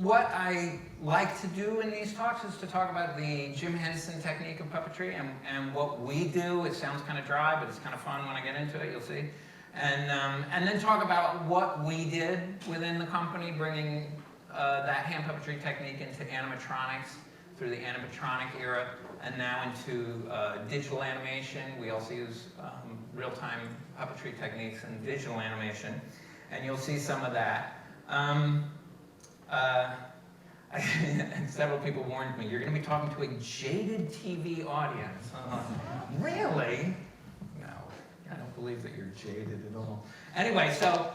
what I like to do in these talks is to talk about the Jim Henson technique of puppetry and what we do. It sounds kind of dry, but it's kind of fun when I get into it, you'll see. And then talk about what we did within the company, bringing that hand puppetry technique into animatronics through the animatronic era, and now into digital animation. We also use real-time puppetry techniques in digital animation, and you'll see some of that. And several people warned me, you're going to be talking to a jaded TV audience. Really? No, I don't believe that you're jaded at all. Anyway, so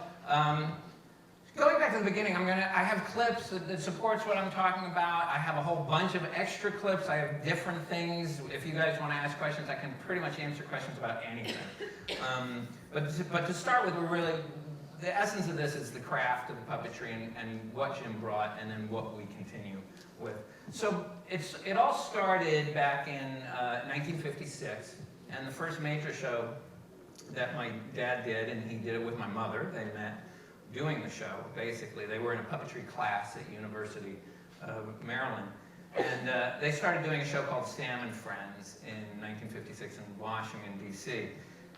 going back to the beginning, I have clips that supports what I'm talking about. I have a whole bunch of extra clips. I have different things. If you guys want to ask questions, I can pretty much answer questions about anything. But to start with, the essence of this is the craft of the puppetry and what Jim brought, and then what we continue with. So it all started back in 1956, and the first major show that my dad did, and he did it with my mother. They met doing the show, basically. They were in a puppetry class at University of Maryland, and they started doing a show called Sam and Friends in 1956 in Washington, D.C.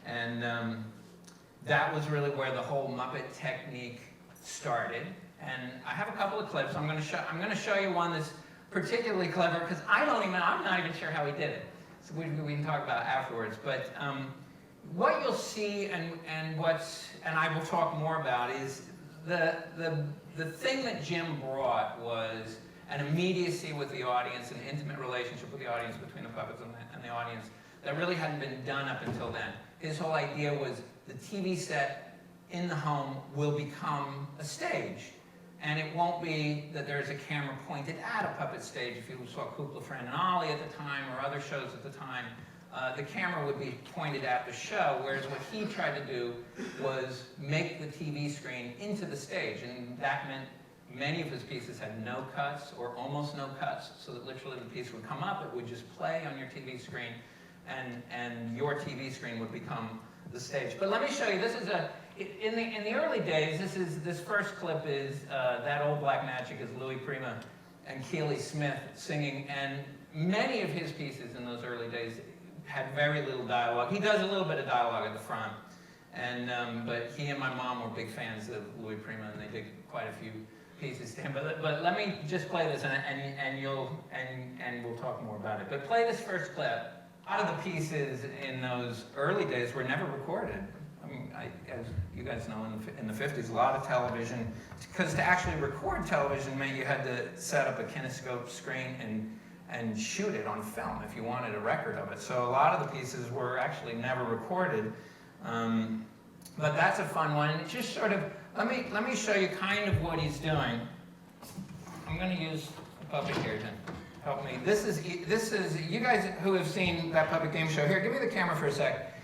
And that was really where the whole Muppet technique started. And I have a couple of clips. I'm going to show you one that's particularly clever, because I'm not even sure how he did it. So we can talk about it afterwards. But what you'll see, and I will talk more about, is the thing that Jim brought was an immediacy with the audience, an intimate relationship with the audience, between the puppets and the audience, that really hadn't been done up until then. His whole idea was the TV set in the home will become a stage. And it won't be that there's a camera pointed at a puppet stage. If you saw Kukla, Fran, and Ollie at the time, or other shows at the time, the camera would be pointed at the show, whereas what he tried to do was make the TV screen into the stage. And that meant many of his pieces had no cuts, or almost no cuts, so that literally the piece would come up, it would just play on your TV screen, and your TV screen would become the stage. But let me show you, this is in the early days, this first clip is That Old Black Magic is Louis Prima and Keely Smith singing, and many of his pieces in those early days had very little dialogue. He does a little bit of dialogue at the front, but he and my mom were big fans of Louis Prima, and they did quite a few pieces to him. But let me just play this, and we'll talk more about it. But play this first clip. A lot of the pieces in those early days were never recorded. I mean, as you guys know, in the 50s, a lot of television, because to actually record television meant you had to set up a kinescope screen and shoot it on film if you wanted a record of it. So a lot of the pieces were actually never recorded. But that's a fun one. It's just sort of, let me show you kind of what he's doing. I'm going to use a puppet here to help me. This is, you guys who have seen that puppet game show, here, give me the camera for a sec.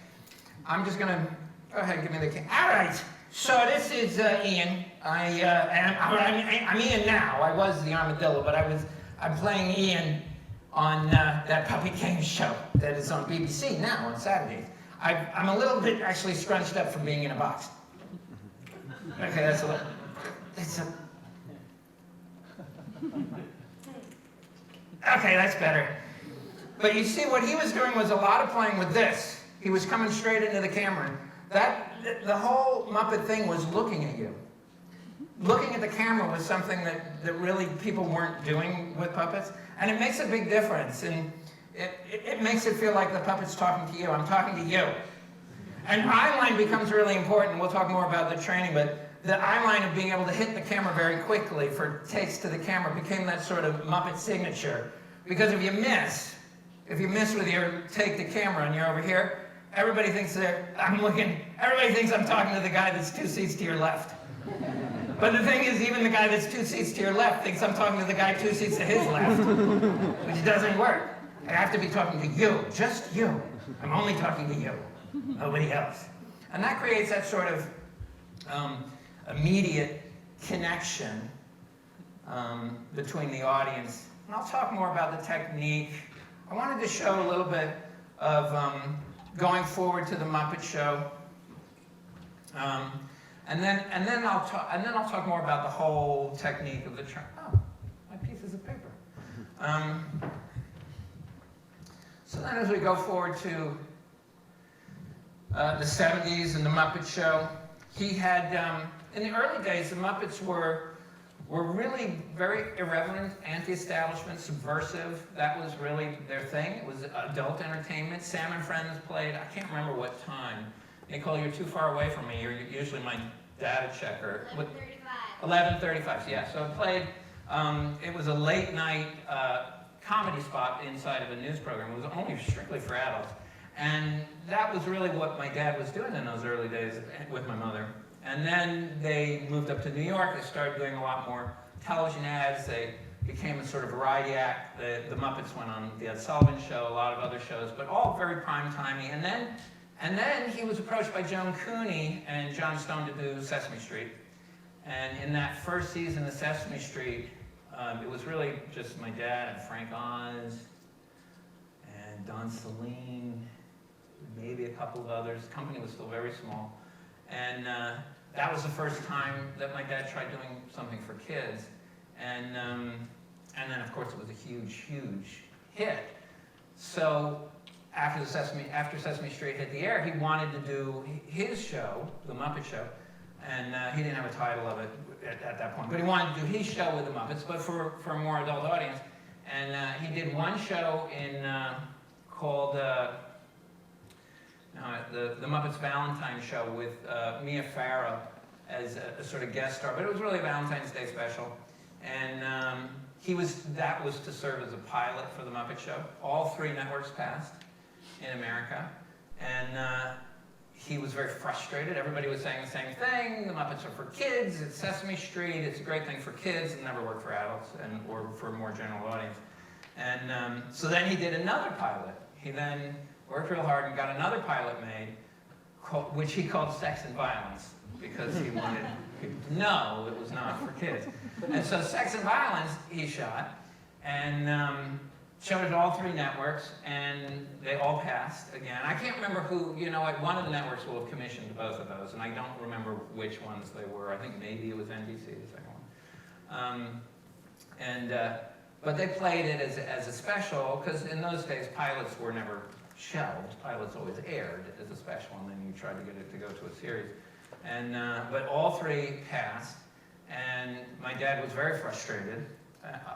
I'm just going to, go ahead, give me the camera. All right, so this is Ian. I'm Ian now. I was the armadillo, but I'm playing Ian on that puppet game show that is on BBC now on Saturdays. I'm a little bit actually scrunched up from being in a box. Okay, that's a little, okay, that's better. But you see, what he was doing was a lot of playing with this. He was coming straight into the camera. The whole Muppet thing was looking at you. Looking at the camera was something that really people weren't doing with puppets. And it makes a big difference. And it makes it feel like the puppet's talking to you. I'm talking to you. And eye line becomes really important. We'll talk more about the training, but the eye line of being able to hit the camera very quickly for takes to the camera became that sort of Muppet signature. Because if you miss with your take the camera and you're over here, everybody thinks everybody thinks I'm talking to the guy that's 2 seats to your left. But the thing is, even the guy that's 2 seats to your left thinks I'm talking to the guy 2 seats to his left, which doesn't work. I have to be talking to you, just you. I'm only talking to you, nobody else. And that creates that sort of immediate connection between the audience. And I'll talk more about the technique. I wanted to show a little bit of going forward to the Muppet Show. And then I'll talk more about the whole technique of the So then as we go forward to the 70s and the Muppet Show, he had, in the early days, the Muppets were really very irreverent, anti-establishment, subversive. That was really their thing. It was adult entertainment. Sam and Friends played, I can't remember what time. Nicole, you're too far away from me. You're usually my data checker. 11:35. 11:35, yeah. So it played, it was a late night comedy spot inside of a news program. It was only strictly for adults. And that was really what my dad was doing in those early days with my mother. And then they moved up to New York. They started doing a lot more television ads. They became a sort of variety act. The Muppets went on the Ed Sullivan Show, a lot of other shows, but all very prime-timey. And then he was approached by Joan Cooney and John Stone to do Sesame Street. And in that first season of Sesame Street, it was really just my dad and Frank Oz and Don Saline, maybe a couple of others. The company was still very small. And that was the first time that my dad tried doing something for kids. And then, of course, it was a huge, huge hit. So after Sesame Street hit the air, he wanted to do his show, The Muppet Show. And he didn't have a title of it at that point. But he wanted to do his show with the Muppets, but for a more adult audience. And he did one show called the Muppets Valentine Show with Mia Farrow as a sort of guest star. But it was really a Valentine's Day special. And that was to serve as a pilot for the Muppet Show. All 3 networks passed in America. And he was very frustrated. Everybody was saying the same thing. The Muppets are for kids. It's Sesame Street. It's a great thing for kids. It never worked for adults or for a more general audience. And so then he did another pilot. He then worked real hard and got another pilot made, which he called Sex and Violence, because he wanted people to know it was not for kids. And so Sex and Violence he shot, and showed it to all 3 networks, and they all passed again. I can't remember who, one of the networks will have commissioned both of those, and I don't remember which ones they were. I think maybe it was NBC, the second one. But they played it as a special, because in those days, pilots were never shelved. Pilots always aired as a special, and then you tried to get it to go to a series. But all 3 passed, and my dad was very frustrated,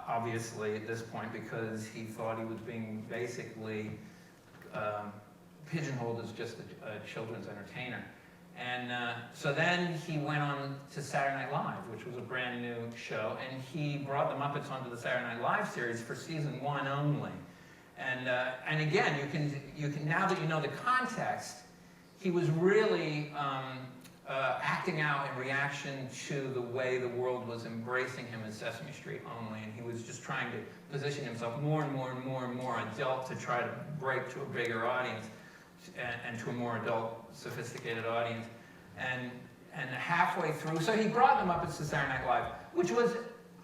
obviously, at this point, because he thought he was being basically pigeonholed as just a children's entertainer. And so then he went on to Saturday Night Live, which was a brand new show, and he brought the Muppets onto the Saturday Night Live series for season 1 only. And again, you can now that you know the context, he was really acting out in reaction to the way the world was embracing him as Sesame Street only, and he was just trying to position himself more and more and more and more adult to try to break to a bigger audience and to a more adult, sophisticated audience. And halfway through, so he brought the Muppets to Saturday Night Live, which was,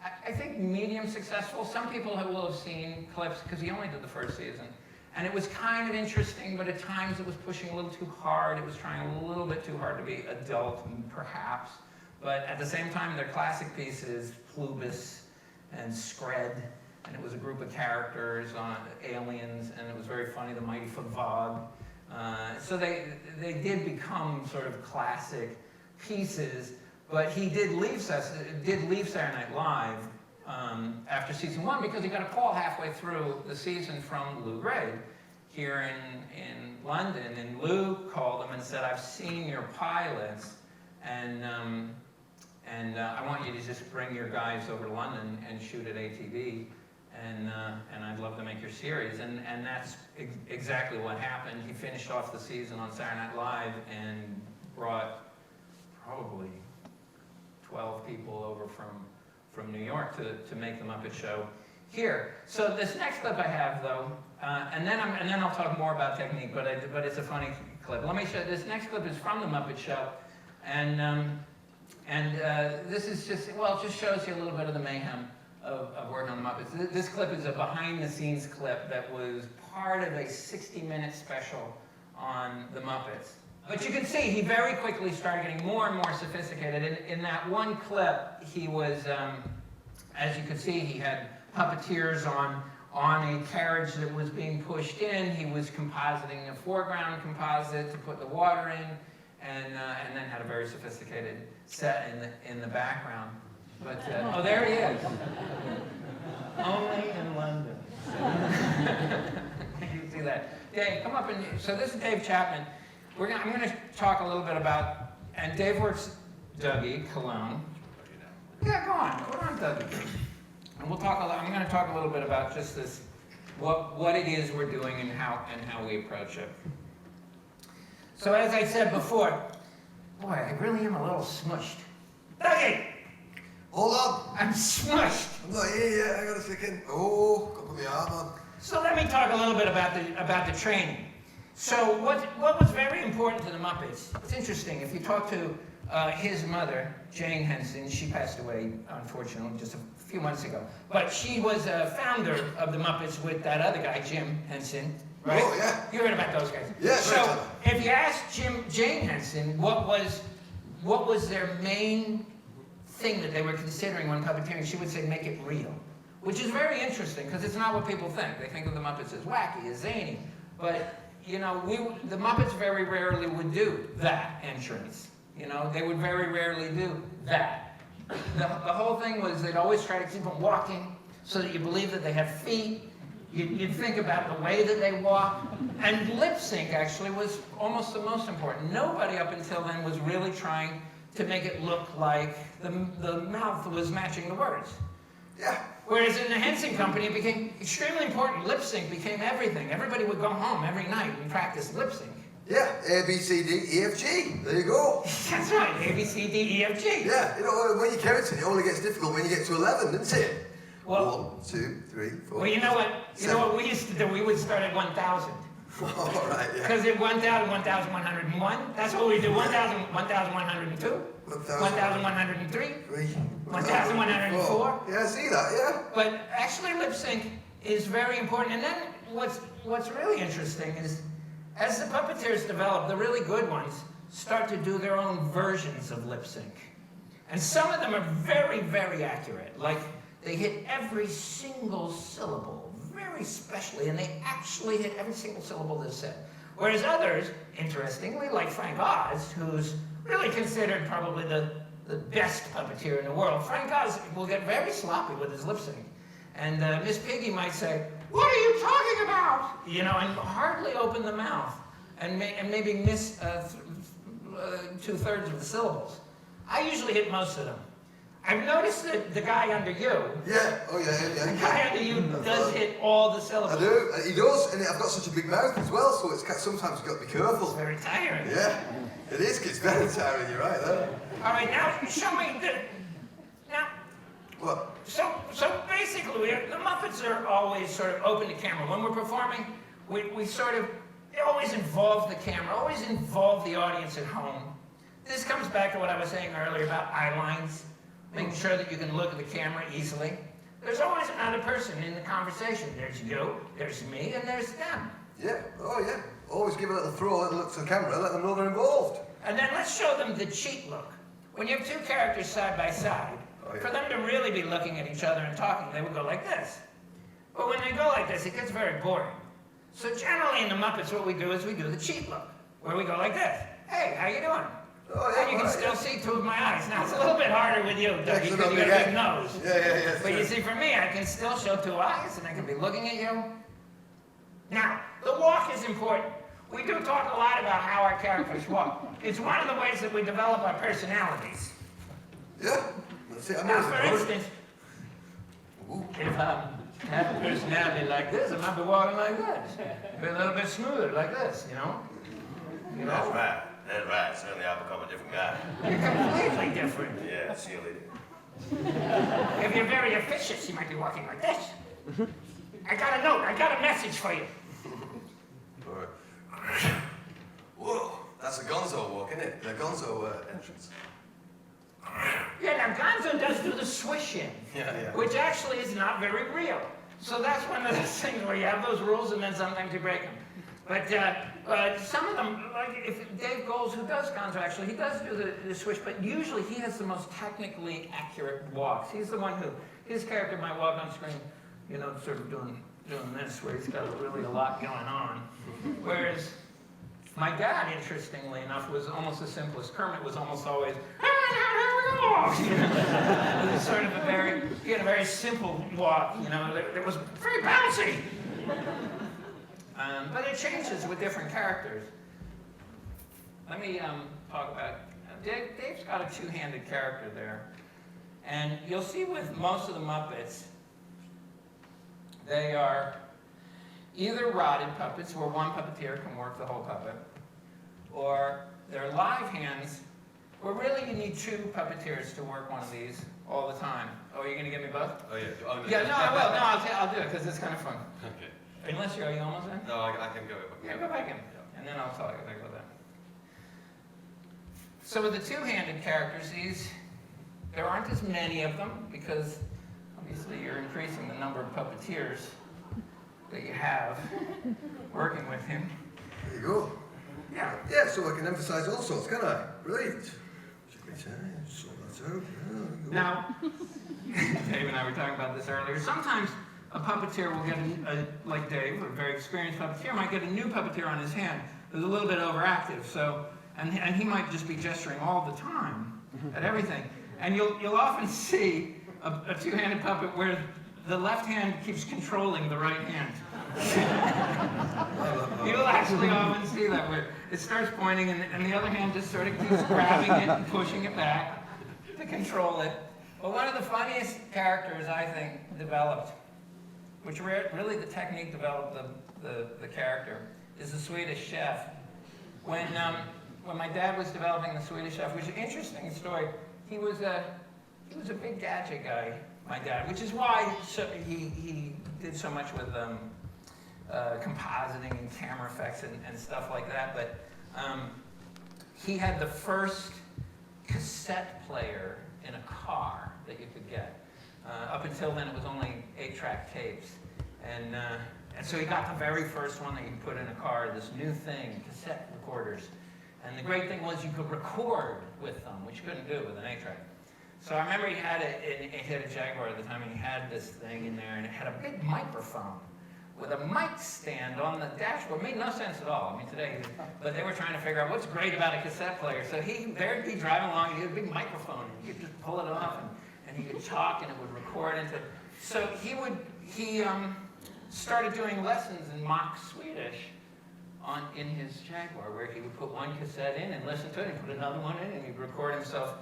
I think, medium successful. Some people will have seen clips, because he only did the first season. And it was kind of interesting, but at times it was pushing a little too hard. It was trying a little bit too hard to be adult, perhaps. But at the same time, their classic pieces, Plubis and Scred, and it was a group of characters on aliens, and it was very funny, the Mighty Favog. So they did become sort of classic pieces, but he did leave Saturday Night Live after season 1 because he got a call halfway through the season from Lou Grade here in London, and Lou called him and said, "I've seen your pilots, and I want you to just bring your guys over to London and shoot at ATV, and I'd love to make your series." And that's exactly what happened. He finished off the season on Saturday Night Live and brought probably 12 people over from New York to make the Muppet Show here. So this next clip I have, though, and then I'll talk more about technique, but it's a funny clip. Let me show. This next clip is from the Muppet Show, and this is just, well, it just shows you a little bit of the mayhem of working on the Muppets. This clip is a behind-the-scenes clip that was part of a 60-minute special on the Muppets. But you can see he very quickly started getting more and more sophisticated. In that one clip, he was, as you can see, he had puppeteers on a carriage that was being pushed in. He was compositing a foreground composite to put the water in, and then had a very sophisticated set in the background. But oh, there he is. Only in London. You can see that. Dave, come up and so this is Dave Chapman. I'm going to talk a little bit about, and Dave works Dougie Cologne. Yeah, go on, Dougie. And we'll talk. I'm going to talk a little bit about just this, what it is we're doing and how we approach it. So as I said before, boy, I really am a little smushed. Dougie! Hold on. I'm smushed. I'm not here yet. I got a second. Oh, got to put my arm on. So let me talk a little bit about the training. So what was very important to the Muppets, it's interesting, if you talk to his mother, Jane Henson, she passed away, unfortunately, just a few months ago. But she was a founder of the Muppets with that other guy, Jim Henson, right? Oh, yeah. You heard about those guys? Yeah, so if you ask Jane Henson what was their main thing that they were considering when puppeteering, she would say, make it real. Which is very interesting, because it's not what people think. They think of the Muppets as wacky, as zany. But, you know, the Muppets very rarely would do that entrance. You know, they would very rarely do that. The whole thing was they'd always try to keep them walking so that you believe that they have feet. You'd think about the way that they walk. And lip sync actually was almost the most important. Nobody up until then was really trying to make it look like the mouth was matching the words. Yeah. Whereas in the Henson Company, it became extremely important. Lip sync became everything. Everybody would go home every night and practice lip sync. Yeah, A, B, C, D, E, F, G. There you go. That's right, A, B, C, D, E, F, G. Yeah, you know, when you're counting, it only gets difficult when you get to 11, doesn't it? Well, 1, 2, 3, 4. Well, you know what we used to do? We would start at 1,000. All right, yeah. Because at 1,000, 1,101, that's what we do. 1,000, 1,102, 1,103, 1,104. Yeah, I see that, yeah. But actually, lip sync is very important. And then what's really interesting is, as the puppeteers develop, the really good ones start to do their own versions of lip sync. And some of them are very, very accurate. Like, they hit every single syllable very specially, and they actually hit every single syllable they said. Whereas others, interestingly, like Frank Oz, who's really considered probably the best puppeteer in the world, Frank Oz will get very sloppy with his lip sync. And Miss Piggy might say, "What are you talking about?" You know, and hardly open the mouth, and maybe miss 2/3 of the syllables. I usually hit most of them. I've noticed that the guy under you, yeah, the guy under you does hit all the syllables. I do, he does, and I've got such a big mouth as well, so it's sometimes you've got to be careful. It's very tiring. Yeah, it is, it's very tiring, you're right there. All right, now show me now. What? So basically, the Muppets are always sort of open to camera. When we're performing, we sort of always involve the camera, always involve the audience at home. This comes back to what I was saying earlier about eye lines, making sure that you can look at the camera easily. There's always another person in the conversation. There's you, there's me, and there's them. Yeah, oh yeah. Always give a little throw, a little look to the camera, let them know they're involved. And then let's show them the cheat look. When you have two characters side by side, for them to really be looking at each other and talking, they would go like this. But when they go like this, it gets very boring. So generally in the Muppets, what we do is we do the cheat look, where we go like this. Hey, how you doing? Oh, yeah, And you can still see two of my eyes. Now, it's a little bit harder with you, Dougie, because you got a big nose. Yeah. But you see, for me, I can still show two eyes, and I can be looking at you. Now, the walk is important. We do talk a lot about how our characters walk. It's one of the ways that we develop our personalities. Yeah, that's it. Now, for instance, if I have a personality like this, I might be walking like this. Be a little bit smoother, like this, you know? That's right. That's right. Certainly I'll become a different guy. You're completely different. Yeah, see you later. If you're very officious, you might be walking like this. I got a note. I got a message for you. All right. Whoa, that's a Gonzo walk, isn't it? The Gonzo entrance. Yeah, now Gonzo does do the swish in, Yeah. which actually is not very real. So that's one of those things where you have those rules and then sometimes you break them. But some of them, like if Dave Goles, who does Gonzo, actually, he does do the swish, but usually he has the most technically accurate walks. He's the one who, his character might walk on screen you know, sort of doing this, where he's got really a lot going on. Whereas my dad, interestingly enough, was almost the simplest. Kermit was almost always, it was sort of he had a very simple walk, you know, it was very bouncy. But it changes with different characters. Let me talk about, Dave's got a two-handed character there. And you'll see with most of the Muppets, they are either rotted puppets, where one puppeteer can work the whole puppet, or they're live hands, where really you need two puppeteers to work one of these all the time. Oh, are you going to give me both? Oh, yeah. Oh, no. Yeah, no, I will. No, I'll do it, because it's kind of fun. Okay. Unless are you almost in? No, I can go. Yeah, go back in. And then I'll tell you about that. So with the two-handed characters, there aren't as many of them, because obviously you're increasing the number of puppeteers that you have working with him. There you go. Yeah. Yeah, so I can emphasize all sorts, can I? Brilliant. So that's out. Yeah, Now, Dave and I were talking about this earlier. Sometimes a puppeteer will get, like Dave, a very experienced puppeteer, might get a new puppeteer on his hand who's a little bit overactive. So, and he might just be gesturing all the time at everything. And you'll often see a two-handed puppet where the left hand keeps controlling the right hand. You'll actually often see that, where it starts pointing and the other hand just sort of keeps grabbing it and pushing it back to control it. But one of the funniest characters, I think, developed, which really the technique developed the character, is the Swedish Chef. When my dad was developing the Swedish Chef, which is an interesting story, he was a big gadget guy, my dad, which is why he did so much with compositing and camera effects and stuff like that. But he had the first cassette player in a car that you could get. Up until then, it was only 8-track tapes. And so he got the very first one that you could put in a car, this new thing, cassette recorders. And the great thing was you could record with them, which you couldn't do with an 8-track. So I remember he had a Jaguar at the time, and he had this thing in there, and it had a big microphone with a mic stand on the dashboard. It made no sense at all. I mean, today, but they were trying to figure out what's great about a cassette player. So there'd be driving along, and he had a big microphone, and you could just pull it off, and he could talk, and it would record into. So he started doing lessons in mock Swedish in his Jaguar, where he would put one cassette in and listen to it, and put another one in, and he'd record himself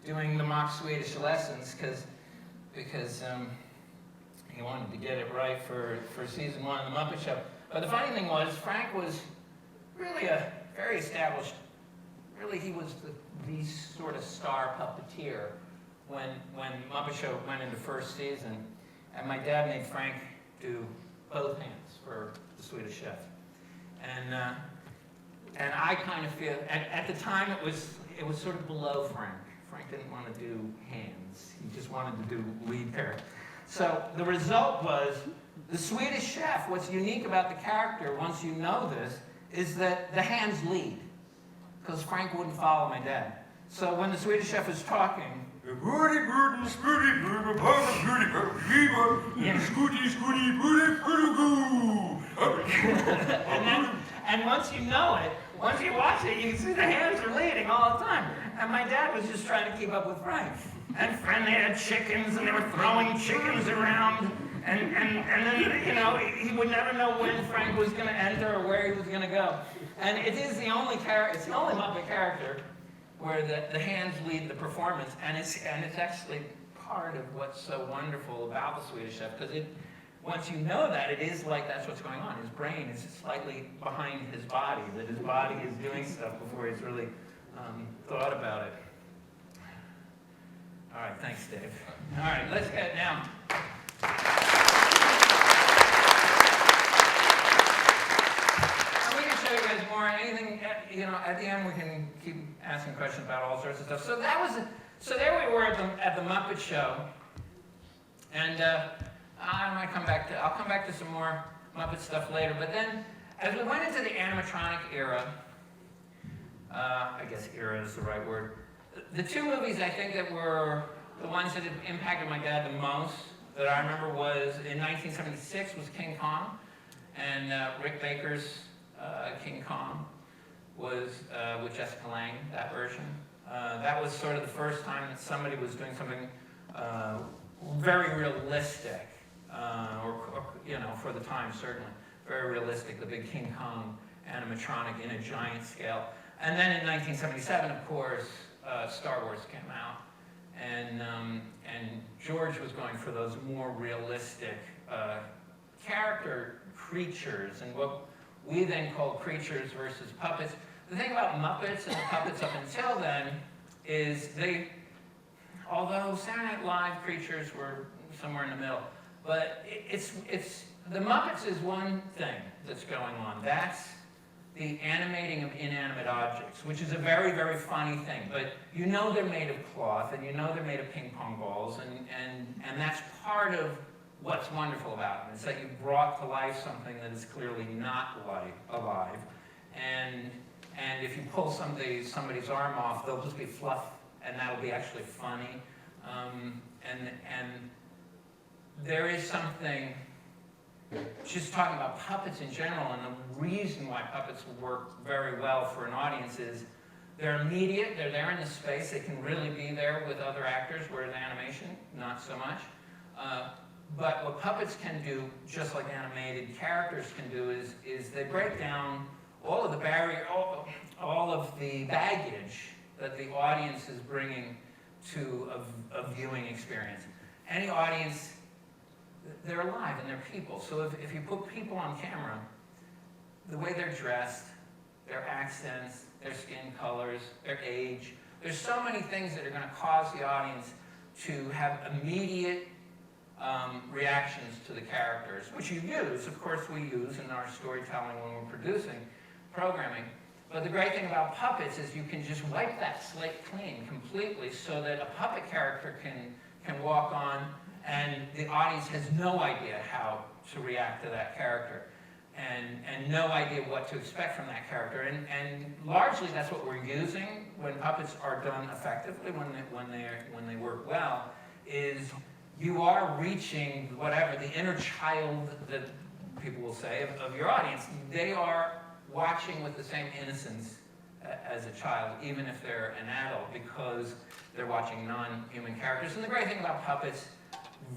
doing the mock Swedish lessons, because he wanted to get it right for season 1 of the Muppet Show. But the funny thing was, Frank was really a very established, really he was the sort of star puppeteer when Muppet Show went into first season. And my dad made Frank do both hands for the Swedish Chef. And I kind of feel, at the time it was sort of below Frank. Frank didn't want to do hands. He just wanted to do lead character. So the result was the Swedish Chef. What's unique about the character, once you know this, is that the hands lead, because Frank wouldn't follow my dad. So when the Swedish Chef is talking, and once you know it, once you watch it, you can see the hands are leading all the time. And my dad was just trying to keep up with Frank. And they had chickens, and they were throwing chickens around. And then, you know, he would never know when Frank was going to enter or where he was going to go. And it is the only character, it's the only Muppet character where the hands lead the performance. And it's actually part of what's so wonderful about the Swedish Chef, because once you know that, it is like that's what's going on. His brain is slightly behind his body, that his body is doing stuff before he's really thought about it. All right, thanks, Dave. All right, let's get now. We can show you guys more. Anything, you know, at the end we can keep asking questions about all sorts of stuff. So there we were at the Muppet Show, and I'll come back to some more Muppet stuff later. But then, as we went into the animatronic era, I guess era is the right word. The two movies I think that were the ones that had impacted my dad the most that I remember was in 1976 was King Kong, and Rick Baker's King Kong was with Jessica Lange, that version. That was sort of the first time that somebody was doing something very realistic, or for the time certainly, very realistic, the big King Kong animatronic in a giant scale. And then in 1977, of course, Star Wars came out, and George was going for those more realistic character creatures, and what we then called creatures versus puppets. The thing about Muppets and the puppets up until then is although Saturday Night Live creatures were somewhere in the middle, but the Muppets is one thing that's going on. That's the animating of inanimate objects, which is a very, very funny thing. But you know they're made of cloth, and you know they're made of ping pong balls, and that's part of what's wonderful about them. Is that you brought to life something that is clearly not alive, and if you pull somebody's arm off, they'll just be fluff, and that'll be actually funny. And there is something, just talking about puppets in general, and the reason why puppets work very well for an audience is they're immediate, they're there in the space, they can really be there with other actors, whereas animation, not so much. But what puppets can do, just like animated characters can do, is they break down all of the barrier, all of the baggage that the audience is bringing to a viewing experience. Any audience, they're alive and they're people. So if you put people on camera, the way they're dressed, their accents, their skin colors, their age, there's so many things that are going to cause the audience to have immediate reactions to the characters, which you use, of course we use in our storytelling when we're producing programming. But the great thing about puppets is you can just wipe that slate clean completely so that a puppet character can walk on and the audience has no idea how to react to that character and no idea what to expect from that character. And largely that's what we're using when puppets are done effectively, when they work well, is you are reaching whatever, the inner child that people will say of your audience. They are watching with the same innocence as a child, even if they're an adult, because they're watching non-human characters. And the great thing about puppets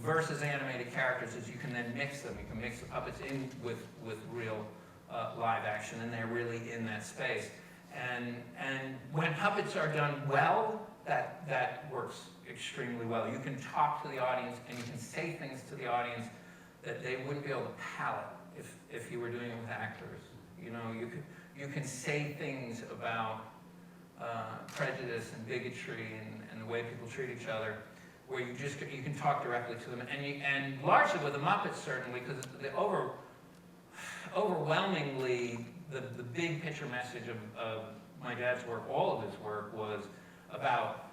versus animated characters is you can then mix them. You can mix the puppets in with real live action, and they're really in that space. And when puppets are done well, that works extremely well. You can talk to the audience, and you can say things to the audience that they wouldn't be able to palate if you were doing it with actors. You know, you can say things about prejudice and bigotry and the way people treat each other, where you can talk directly to them, and largely with the Muppets certainly, because overwhelmingly the big picture message of my dad's work, all of his work, was about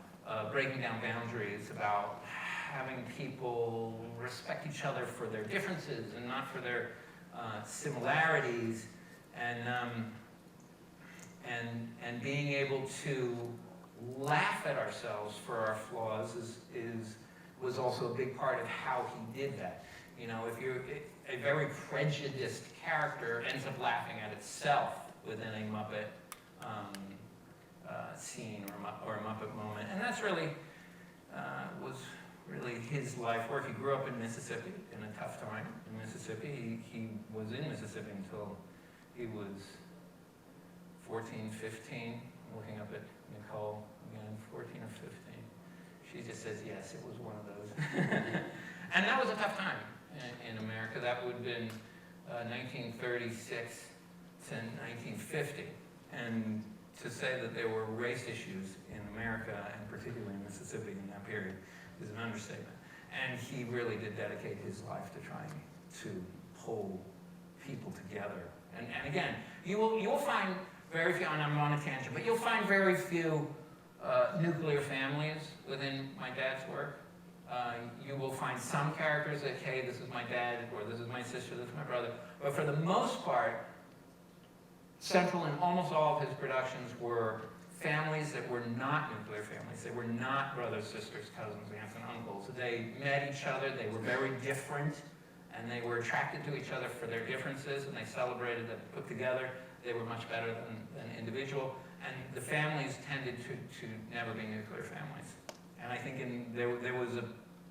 breaking down boundaries, about having people respect each other for their differences and not for their similarities, and being able to laugh at ourselves for our flaws was also a big part of how he did that. You know, if you're a very prejudiced character ends up laughing at itself within a Muppet scene or a Muppet moment, and that's really was really his life work. He grew up in Mississippi in a tough time in Mississippi. He was in Mississippi until he was 14, 15. Looking up at Nicole again, 14 or 15. She just says yes, it was one of those. And that was a tough time in America. That would have been 1936 to 1950. And to say that there were race issues in America, and particularly in Mississippi in that period, is an understatement. And he really did dedicate his life to trying to pull people together. And again, you will find very few, and I'm on a tangent, but you'll find very few nuclear families within my dad's work. You will find some characters that, hey, this is my dad, or this is my sister, this is my brother. But for the most part, central in almost all of his productions were families that were not nuclear families. They were not brothers, sisters, cousins, aunts, and uncles. They met each other. They were very different, and they were attracted to each other for their differences, and they celebrated that put together. They were much better than individual, and the families tended to never be nuclear families. And I think there was a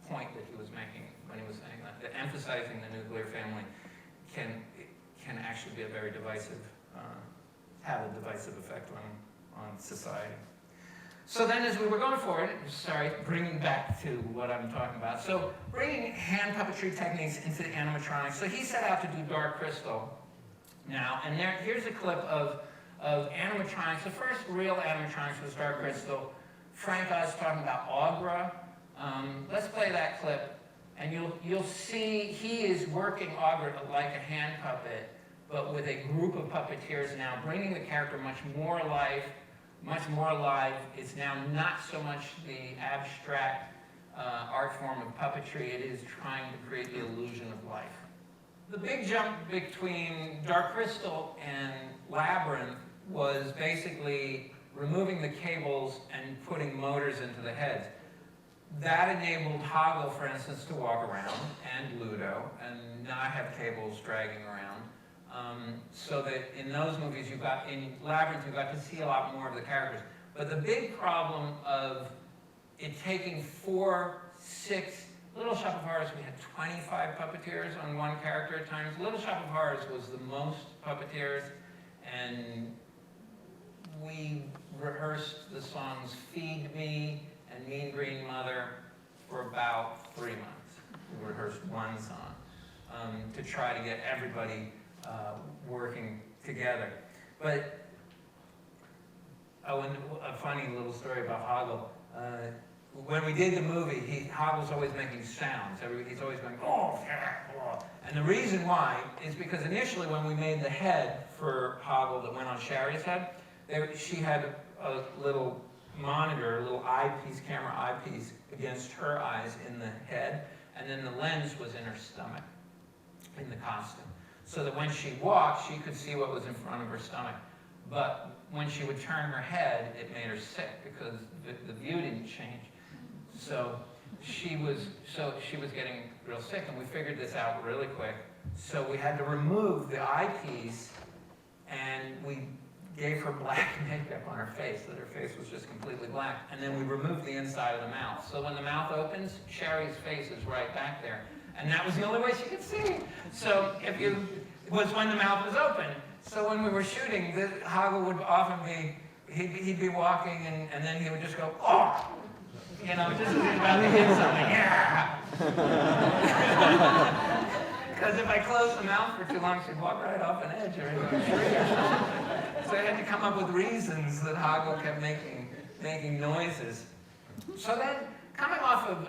point that he was making when he was saying that emphasizing the nuclear family can actually be a very divisive, have a divisive effect on society. So then as we were going forward, bringing back to what I'm talking about. So bringing hand puppetry techniques into the animatronics. So he set out to do Dark Crystal now, and here's a clip of animatronics. The first real animatronics was Dark Crystal. Frank Oz talking about Aughra. Let's play that clip, and you'll see he is working Aughra like a hand puppet, but with a group of puppeteers now, bringing the character much more alive. It's now not so much the abstract art form of puppetry. It is trying to create the illusion of life. The big jump between Dark Crystal and Labyrinth was basically removing the cables and putting motors into the heads. That enabled Hoggle, for instance, to walk around, and Ludo, and not have cables dragging around. So that in those movies, in Labyrinth, you got to see a lot more of the characters. But the big problem of it taking 4, 6, Little Shop of Horrors, we had 25 puppeteers on one character at times. Little Shop of Horrors was the most puppeteers, and we rehearsed the songs Feed Me and Mean Green Mother for about 3 months. We rehearsed one song to try to get everybody working together. But, and a funny little story about Hoggle. When we did the movie, Hoggle's always making sounds. He's always going, oh, yeah, oh. And the reason why is because initially when we made the head for Hoggle that went on Sherry's head, she had a little monitor, a little eyepiece, camera eyepiece against her eyes in the head, and then the lens was in her stomach, in the costume. So that when she walked, she could see what was in front of her stomach. But when she would turn her head, it made her sick because the view didn't change. So she was getting real sick, and we figured this out really quick. So we had to remove the eyepiece, and we gave her black makeup on her face, so that her face was just completely black. And then we removed the inside of the mouth. So when the mouth opens, Sherry's face is right back there. And that was the only way she could see. So it was when the mouth was open. So when we were shooting, Hoggle would often he'd be walking, and then he would just go, oh! You know, just as he's about to hit something, yeah! Because if I closed the mouth for too long, she'd walk right off an edge or into a tree or something. So I had to come up with reasons that Hoggle kept making noises. So then, coming off of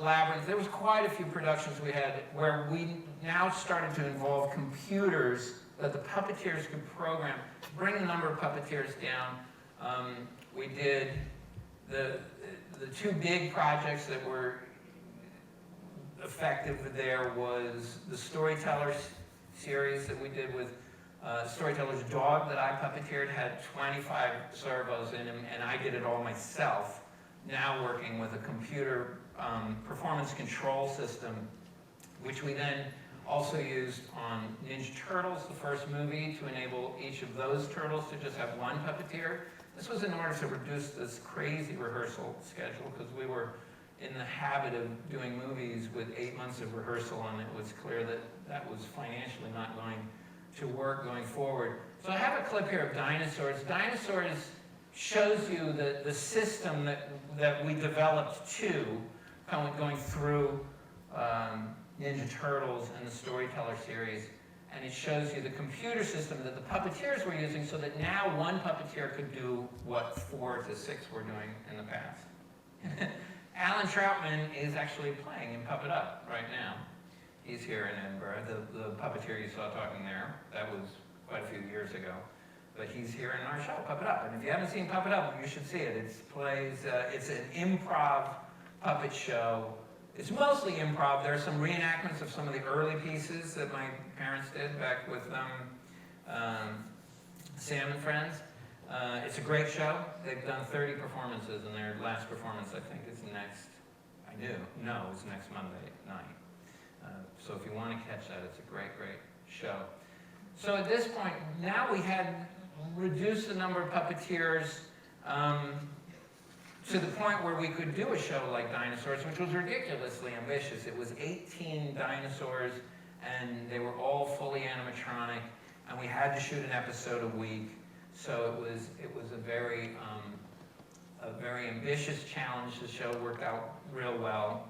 Labyrinth, there was quite a few productions we had where we now started to involve computers that the puppeteers could program, bring the number of puppeteers down. We did the two big projects that were effective there was the Storytellers series that we did with Storyteller's dog that I puppeteered, had 25 servos in him, and I did it all myself. Now working with a computer performance control system, which we then also used on Ninja Turtles, the first movie, to enable each of those turtles to just have one puppeteer. This was in order to reduce this crazy rehearsal schedule, because we were in the habit of doing movies with 8 months of rehearsal, and it was clear that that was financially not going to work going forward. So I have a clip here of Dinosaurs. Dinosaurs shows you the system that we developed going through Ninja Turtles and the Storyteller series. And it shows you the computer system that the puppeteers were using, so that now one puppeteer could do what 4 to 6 were doing in the past. Alan Troutman is actually playing in Puppet Up right now. He's here in Edinburgh. The puppeteer you saw talking there, that was quite a few years ago. But he's here in our show, Puppet Up. And if you haven't seen Puppet Up, you should see it. It's an improv puppet show. It's mostly improv. There are some reenactments of some of the early pieces that my parents did back with Sam and Friends. It's a great show. They've done 30 performances, and their last performance, I think, is next, it's next Monday night. So if you want to catch that, it's a great, great show. So at this point, now we had reduced the number of puppeteers to the point where we could do a show like Dinosaurs, which was ridiculously ambitious. It was 18 dinosaurs, and they were all fully animatronic, and we had to shoot an episode a week. So it was a very ambitious challenge. The show worked out real well.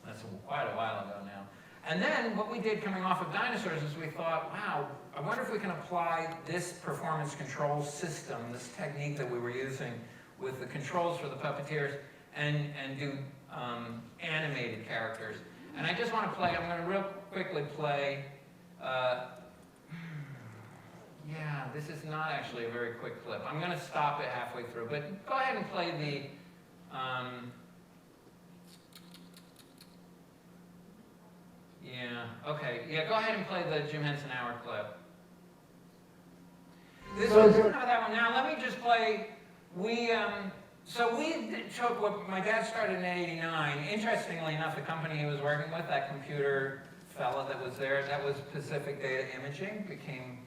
That's quite a while ago now. And then what we did coming off of Dinosaurs is we thought, wow, I wonder if we can apply this performance control system, this technique that we were using with the controls for the puppeteers, and do animated characters. And I just want to play, I'm going to real quickly play, yeah, this is not actually a very quick clip. I'm going to stop it halfway through, but go ahead and play the, go ahead and play the Jim Henson Hour clip. This was that one. Now let me just play, so we took what my dad started in '89. Interestingly enough, the company he was working with, that computer fella that was there, that was Pacific Data Imaging, became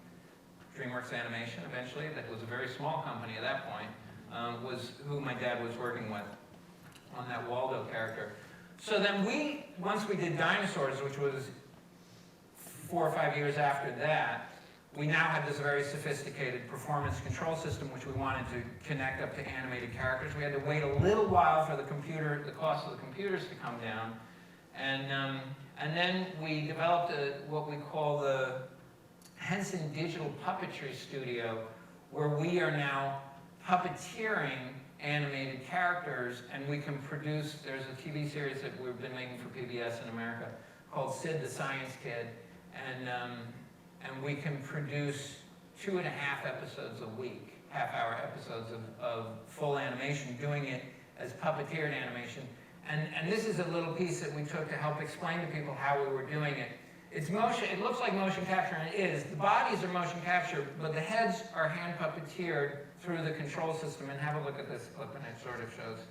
DreamWorks Animation eventually. That was a very small company at that point, was who my dad was working with on that Waldo character. So then once we did Dinosaurs, which was 4 or 5 years after that, we now had this very sophisticated performance control system which we wanted to connect up to animated characters. We had to wait a little while for the cost of the computers to come down. And then we developed what we call the Henson Digital Puppetry Studio, where we are now puppeteering animated characters, and we can produce, there's a TV series that we've been making for PBS in America called Sid the Science Kid, and we can produce 2.5 episodes a week, half-hour episodes of full animation, doing it as puppeteered animation. And this is a little piece that we took to help explain to people how we were doing it. It's motion, it looks like motion capture, and it is. The bodies are motion capture, but the heads are hand puppeteered through the control system. And have a look at this clip, and it sort of shows.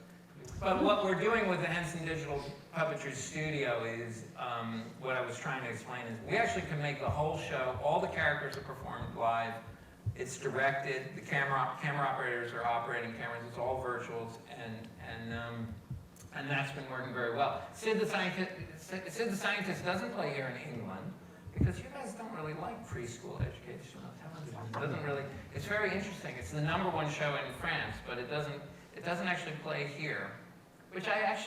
But what we're doing with the Henson Digital Puppetry Studio is, what I was trying to explain is, we actually can make the whole show, all the characters are performed live. It's directed, the camera operators are operating cameras, it's all virtuals, and that's been working very well. Sid the Scientist doesn't play here in England, because you guys don't really like preschool educational television. It doesn't really, it's very interesting. It's the #1 show in France, but it doesn't actually play here, which I have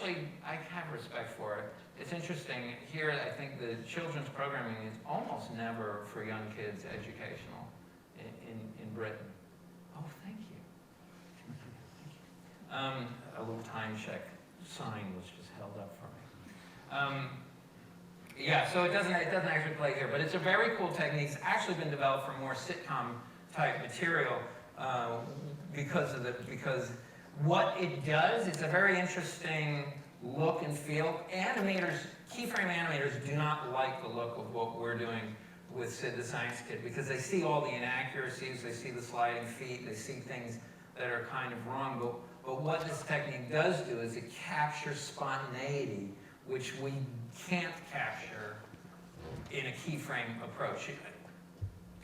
respect for it. It's interesting, here I think the children's programming is almost never for young kids educational in Britain. Oh, thank you. A little time check sign was just held up for me. Yeah, so it doesn't actually play here, but it's a very cool technique. It's actually been developed for more sitcom type material because what it does, it's a very interesting look and feel. Keyframe animators do not like the look of what we're doing with Sid the Science Kid, because they see all the inaccuracies, they see the sliding feet, they see things that are kind of wrong. But what this technique does do is it captures spontaneity, which we can't capture in a keyframe approach.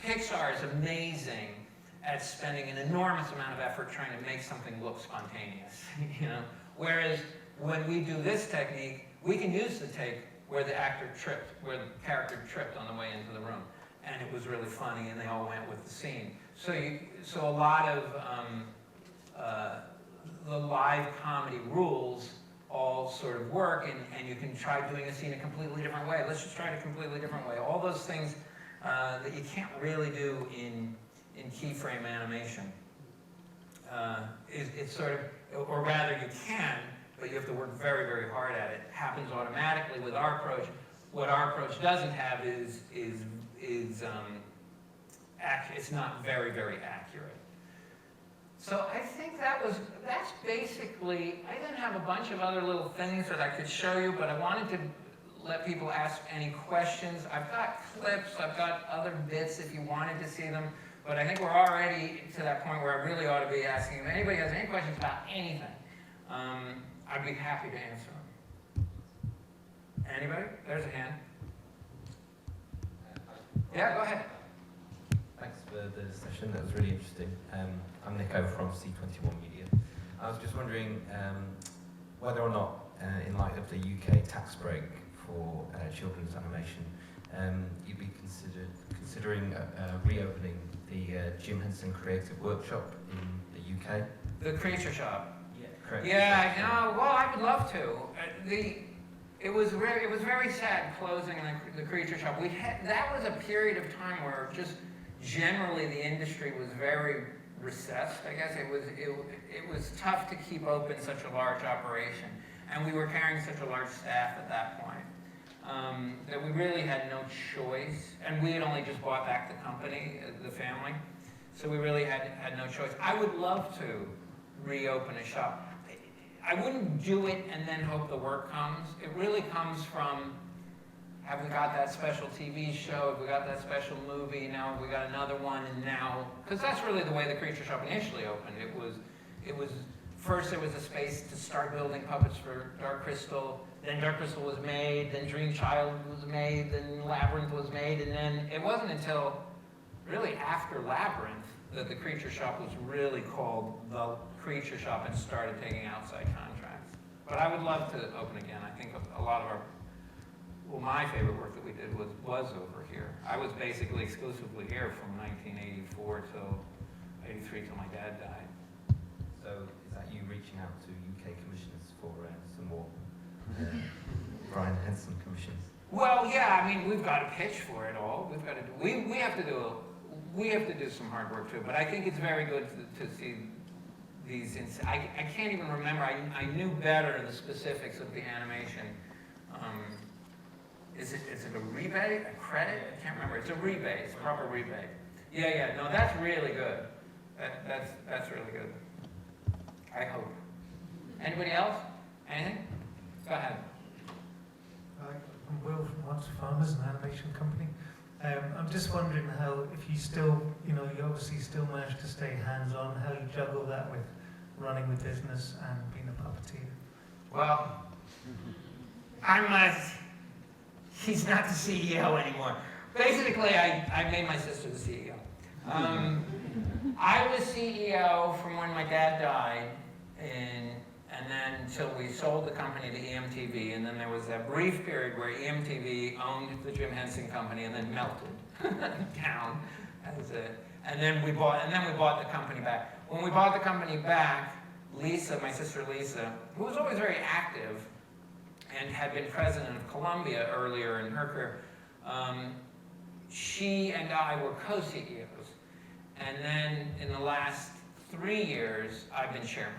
Pixar is amazing at spending an enormous amount of effort trying to make something look spontaneous, you know? Whereas when we do this technique, we can use the take where the character tripped on the way into the room, and it was really funny, and they all went with the scene. So a lot of the live comedy rules all sort of work, and you can try doing a scene a completely different way. Let's just try it a completely different way. All those things that you can't really do in keyframe animation. It's sort of, or rather you can, but you have to work very, very hard at it. It happens automatically with our approach. What our approach doesn't have is it's not very, very accurate. So I think that's basically, I didn't have a bunch of other little things that I could show you, but I wanted to let people ask any questions. I've got clips, I've got other bits if you wanted to see them. But I think we're already to that point where I really ought to be asking if anybody has any questions about anything. I'd be happy to answer them. Anybody? There's a hand. Yeah, go ahead. Thanks for the session, that was really interesting. I'm Nico from C21 Media. I was just wondering whether or not, in light of the UK tax break for children's animation, you'd be considering reopening the Jim Henson Creative Workshop in the UK? The Creature Shop. Yeah, correct. Yeah, no, well, I would love to. It was very sad closing the Creature Shop. That was a period of time where just generally the industry was very recessed. I guess it was tough to keep open such a large operation, and we were carrying such a large staff at that point that we really had no choice. And we had only just bought back the company, the family, so we really had no choice. I would love to reopen a shop. I wouldn't do it and then hope the work comes. It really comes from, have we got that special TV show? Have we got that special movie? Now have we got another one? And now, because that's really the way the Creature Shop initially opened. It was first there was a space to start building puppets for Dark Crystal. Then Dark Crystal was made. Then Dream Child was made. Then Labyrinth was made. And then it wasn't until really after Labyrinth that the Creature Shop was really called the Creature Shop and started taking outside contracts. But I would love to open again. I think a lot of my favorite work that we did was over here. I was basically exclusively here from 1984 till 83 till my dad died. So is that you reaching out to UK commissioners for some more Brian Henson commissions? Well, yeah, I mean, we've got to pitch for it all. We've got to do, we have to do some hard work too, but I think it's very good to see these, I can't even remember, I knew better the specifics of the animation. Is it a rebate, a credit? I can't remember. It's a rebate, it's a proper rebate. Yeah, no, that's really good. That's really good. I hope. Anybody else? Anything? Go ahead. I'm Will from Lots of Farmers, an animation company. I'm just wondering how, if you still, you obviously still manage to stay hands-on, how you juggle that with running the business and being a puppeteer. Well, he's not the CEO anymore. Basically, I made my sister the CEO. I was CEO from when my dad died, and then until we sold the company to EMTV, and then there was that brief period where EMTV owned the Jim Henson Company and then melted down, and then we bought the company back. When we bought the company back, Lisa, my sister Lisa, who was always very active and had been president of Columbia earlier in her career, she and I were co-CEOs. And then in the last 3 years, I've been chairman,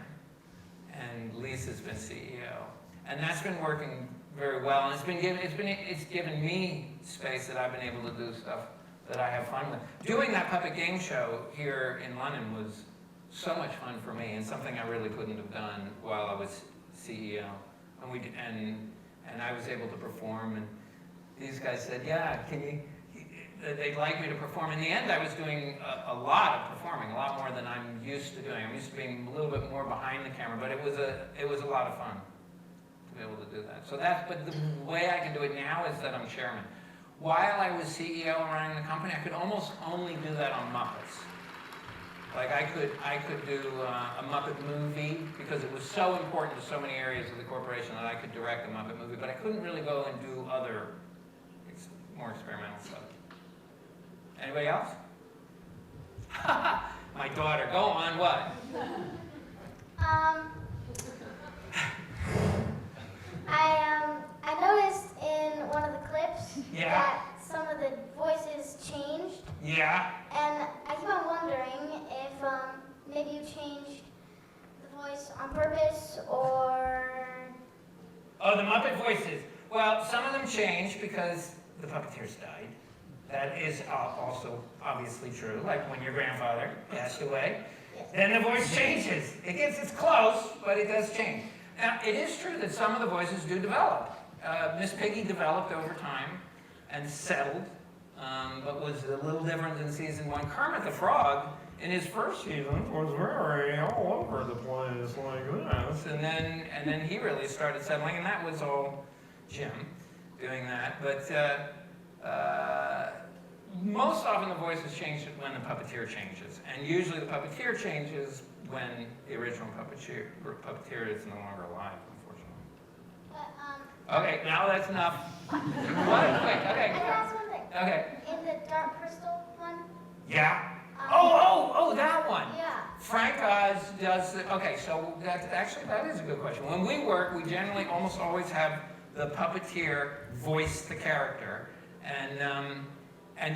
and Lisa's been CEO, and that's been working very well. And it's given me space that I've been able to do stuff that I have fun with. Doing that puppet game show here in London was so much fun for me, and something I really couldn't have done while I was CEO. And I was able to perform, and these guys said, "Yeah, can you?" They'd like me to perform. In the end, I was doing a lot of performing, a lot more than I'm used to doing. I'm used to being a little bit more behind the camera, but it was a lot of fun to be able to do that. So but the way I can do it now is that I'm chairman. While I was CEO and running the company, I could almost only do that on Muppets. Like I could do a Muppet movie because it was so important to so many areas of the corporation that I could direct a Muppet movie, but I couldn't really go and do other more experimental stuff. Anybody else? My daughter, go on, what? I noticed in one of the clips Yeah. that some of the voices changed. Yeah. And I keep on wondering if maybe you changed the voice on purpose or... Oh, the Muppet voices. Well, some of them changed because the puppeteers died. That is also obviously true, like when your grandfather passed away. Then the voice changes. It's close, but it does change. Now, it is true that some of the voices do develop. Miss Piggy developed over time and settled, but was a little different than season 1. Kermit the Frog, in his first season, was very all over the place like this, and then he really started settling, and that was all Jim doing that. But most often the voices change when the puppeteer changes, and usually the puppeteer changes when the original puppeteer is no longer alive, unfortunately. But, Okay, now that's enough. Quick, I okay. can ask one thing. Okay. In the Dark Crystal one, Yeah. Oh, that one. yeah. Frank Oz does, okay, so that is a good question. When we work, we generally almost always have the puppeteer voice the character, and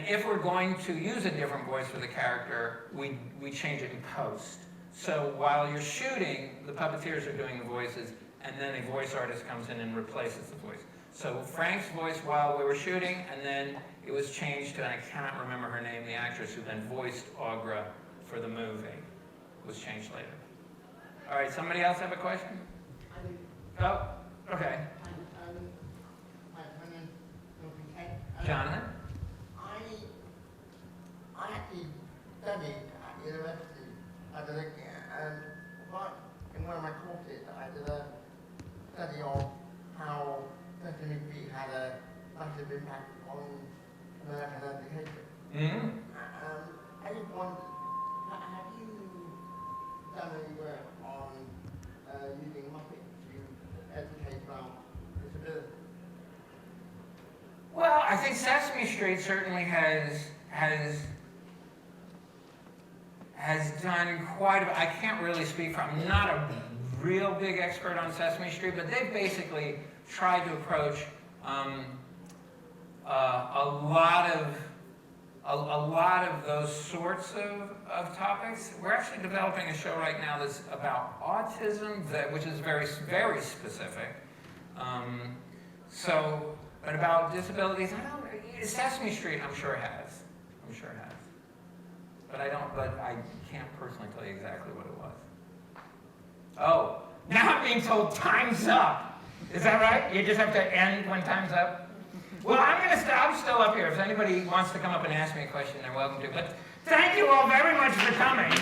if we're going to use a different voice for the character, we change it in post. So while you're shooting, the puppeteers are doing the voices, and then a voice artist comes in and replaces the voice. So Frank's voice while we were shooting, and then it was changed to, and I cannot remember her name, the actress who then voiced Augra for the movie, was changed later. All right, somebody else have a question? Oh, okay. Jonathan? I actually studied at university as a lecturer, and in one of my courses I did a study of how Sesame Street had a massive impact on American education. Mm-hmm. I just wondered, have you done any work on using Muppets to educate about disability? Well, I think Sesame Street certainly has done quite a, I can't really speak for, I'm not a real big expert on Sesame Street, but they've basically tried to approach a lot of those sorts of topics. We're actually developing a show right now that's about autism, which is very, very specific. But about disabilities, Sesame Street, I'm sure has. But I can't personally tell you exactly what it was. Oh, now I'm being told time's up. Is that right? You just have to end when time's up? Well, I'm still up here. If anybody wants to come up and ask me a question, they're welcome to. But thank you all very much for coming.